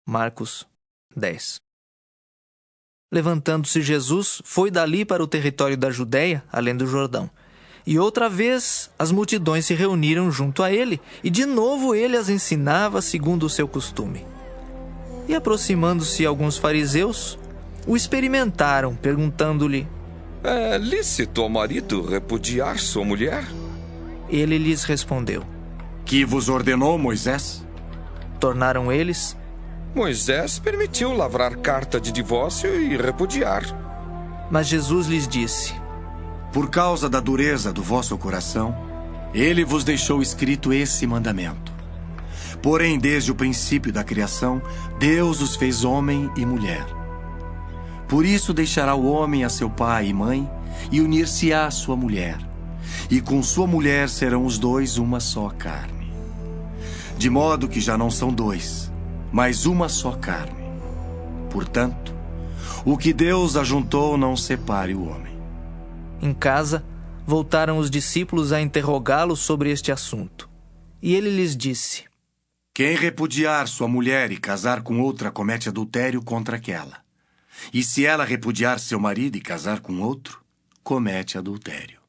Marcos 10. Levantando-se Jesus, foi dali para o território da Judéia, além do Jordão. E outra vez as multidões se reuniram junto a ele, e de novo ele as ensinava segundo o seu costume. E aproximando-se alguns fariseus, o experimentaram, perguntando-lhe: É lícito ao marido repudiar sua mulher? Ele lhes respondeu: Que vos ordenou Moisés? Tornaram eles: Moisés permitiu lavrar carta de divórcio e repudiar. Mas Jesus lhes disse: Por causa da dureza do vosso coração, ele vos deixou escrito esse mandamento. Porém, desde o princípio da criação, Deus os fez homem e mulher. Por isso deixará o homem a seu pai e mãe, e unir-se-á à sua mulher. E com sua mulher serão os dois uma só carne. De modo que já não são dois, mas uma só carne. Portanto, o que Deus ajuntou não separe o homem. Em casa, voltaram os discípulos a interrogá-lo sobre este assunto. E ele lhes disse: Quem repudiar sua mulher e casar com outra comete adultério contra aquela. E se ela repudiar seu marido e casar com outro, comete adultério.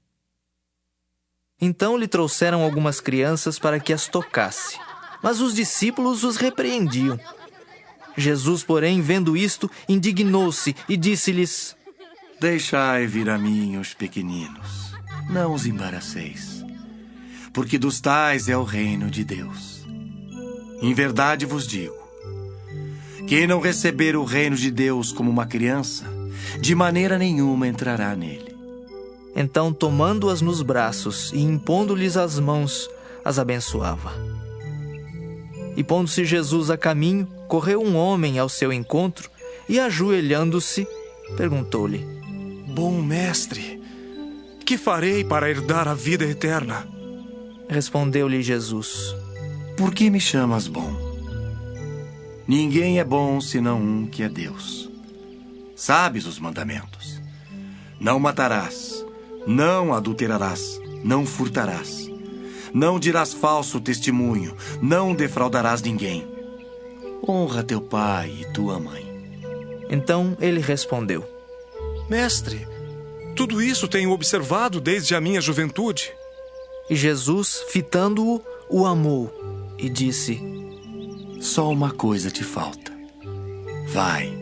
Então lhe trouxeram algumas crianças para que as tocasse, mas os discípulos os repreendiam. Jesus, porém, vendo isto, indignou-se e disse-lhes: Deixai vir a mim os pequeninos, não os embaraceis, porque dos tais é o reino de Deus. Em verdade vos digo, quem não receber o reino de Deus como uma criança, de maneira nenhuma entrará nele. Então, tomando-as nos braços e impondo-lhes as mãos, as abençoava. E pondo-se Jesus a caminho, correu um homem ao seu encontro e, ajoelhando-se, perguntou-lhe: Bom mestre, que farei para herdar a vida eterna? Respondeu-lhe Jesus: Por que me chamas bom? Ninguém é bom senão um que é Deus. Sabes os mandamentos: não matarás, não adulterarás, não furtarás, não dirás falso testemunho, não defraudarás ninguém. Honra teu pai e tua mãe. Então ele respondeu: Mestre, tudo isso tenho observado desde a minha juventude. E Jesus, fitando-o, o amou e disse: Só uma coisa te falta. Vai,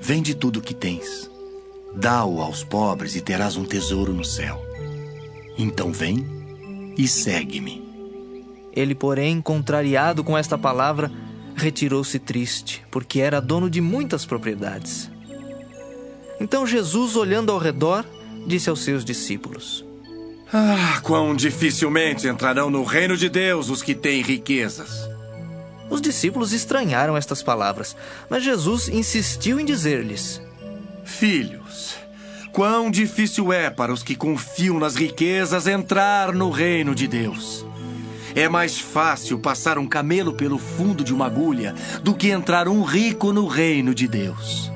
vende tudo o que tens, dá-o aos pobres e terás um tesouro no céu. Então vem e segue-me. Ele, porém, contrariado com esta palavra, retirou-se triste, porque era dono de muitas propriedades. Então Jesus, olhando ao redor, disse aos seus discípulos: Quão dificilmente entrarão no reino de Deus os que têm riquezas. Os discípulos estranharam estas palavras, mas Jesus insistiu em dizer-lhes: Filhos, quão difícil é para os que confiam nas riquezas entrar no reino de Deus. É mais fácil passar um camelo pelo fundo de uma agulha do que entrar um rico no reino de Deus.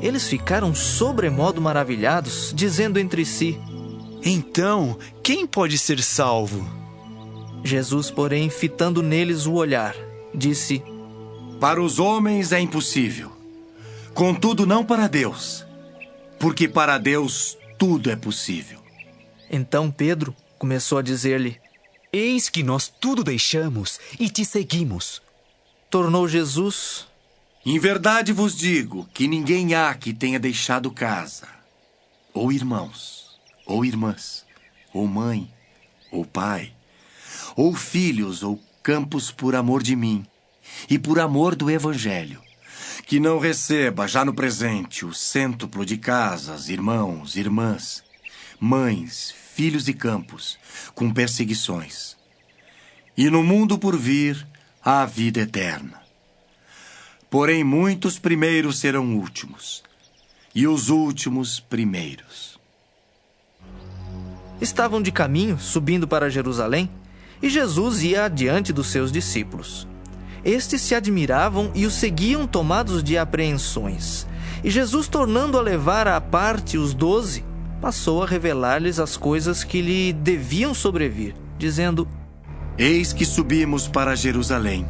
Eles ficaram sobremodo maravilhados, dizendo entre si: Então, quem pode ser salvo? Jesus, porém, fitando neles o olhar, disse: Para os homens é impossível, contudo não para Deus, porque para Deus tudo é possível. Então Pedro começou a dizer-lhe: Eis que nós tudo deixamos e te seguimos. Tornou Jesus: Em verdade vos digo que ninguém há que tenha deixado casa, ou irmãos, ou irmãs, ou mãe, ou pai, ou filhos, ou campos por amor de mim e por amor do Evangelho, que não receba já no presente o cêntuplo de casas, irmãos, irmãs, mães, filhos e campos, com perseguições. E no mundo por vir, a vida eterna. Porém, muitos primeiros serão últimos, e os últimos primeiros. Estavam de caminho, subindo para Jerusalém, e Jesus ia adiante dos seus discípulos. Estes se admiravam e o seguiam tomados de apreensões. E Jesus, tornando a levar à parte os 12, passou a revelar-lhes as coisas que lhe deviam sobrevir, dizendo: Eis que subimos para Jerusalém,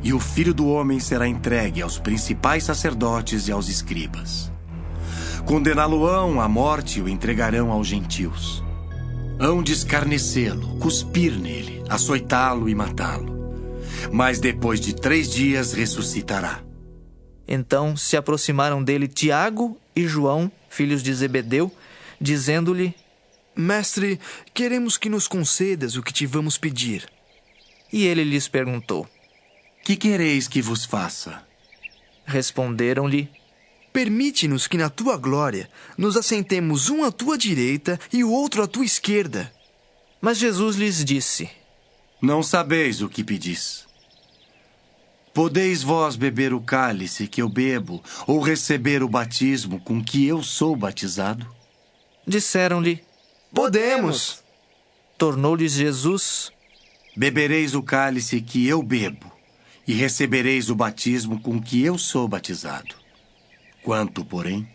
e o Filho do Homem será entregue aos principais sacerdotes e aos escribas. Condená-lo-ão à morte e o entregarão aos gentios. Hão de escarnecê-lo, cuspir nele, açoitá-lo e matá-lo. Mas depois de 3 dias ressuscitará. Então se aproximaram dele Tiago e João, filhos de Zebedeu, dizendo-lhe: Mestre, queremos que nos concedas o que te vamos pedir. E ele lhes perguntou. Que quereis que vos faça? Responderam-lhe: Permite-nos que na tua glória nos assentemos um à tua direita e o outro à tua esquerda. Mas Jesus lhes disse: Não sabeis o que pedis. Podeis vós beber o cálice que eu bebo, ou receber o batismo com que eu sou batizado? Disseram-lhe: Podemos. Tornou-lhes Jesus: Bebereis o cálice que eu bebo, e recebereis o batismo com que eu sou batizado. Quanto, porém,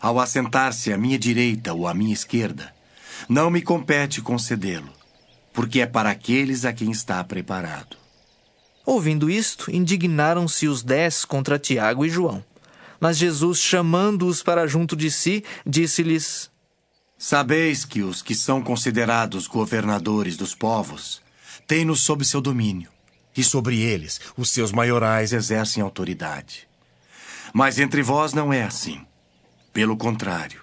ao assentar-se à minha direita ou à minha esquerda, não me compete concedê-lo, porque é para aqueles a quem está preparado. Ouvindo isto, indignaram-se os 10 contra Tiago e João. Mas Jesus, chamando-os para junto de si, disse-lhes: Sabeis que os que são considerados governadores dos povos têm-nos sob seu domínio, e sobre eles os seus maiorais exercem autoridade. Mas entre vós não é assim. Pelo contrário,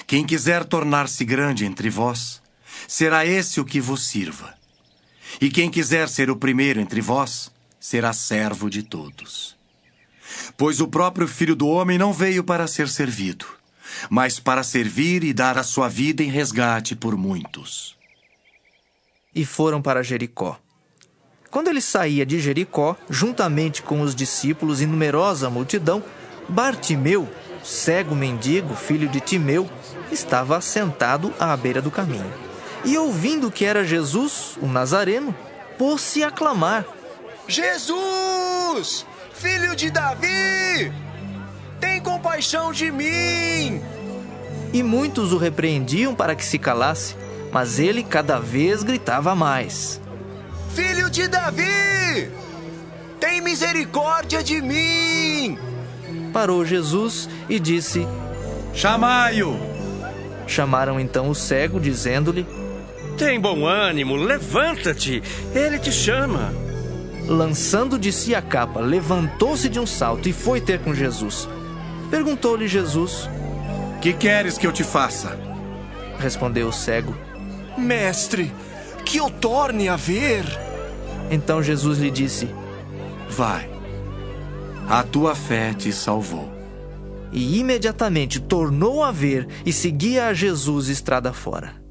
quem quiser tornar-se grande entre vós, será esse o que vos sirva. E quem quiser ser o primeiro entre vós, será servo de todos. Pois o próprio Filho do Homem não veio para ser servido, mas para servir e dar a sua vida em resgate por muitos. E foram para Jericó. Quando ele saía de Jericó, juntamente com os discípulos e numerosa multidão, Bartimeu, cego mendigo, filho de Timeu, estava assentado à beira do caminho. E ouvindo que era Jesus, o Nazareno, pôs-se a clamar: Jesus, filho de Davi, tem compaixão de mim! E muitos o repreendiam para que se calasse, mas ele cada vez gritava mais: Filho de Davi, tem misericórdia de mim! Parou Jesus e disse: Chamai-o! Chamaram então o cego, dizendo-lhe: Tem bom ânimo, levanta-te, ele te chama. Lançando de si a capa, levantou-se de um salto e foi ter com Jesus. Perguntou-lhe Jesus: Que queres que eu te faça? Respondeu o cego: Mestre, que eu torne a ver. Então Jesus lhe disse: Vai, a tua fé te salvou. E imediatamente tornou a ver e seguia a Jesus estrada fora.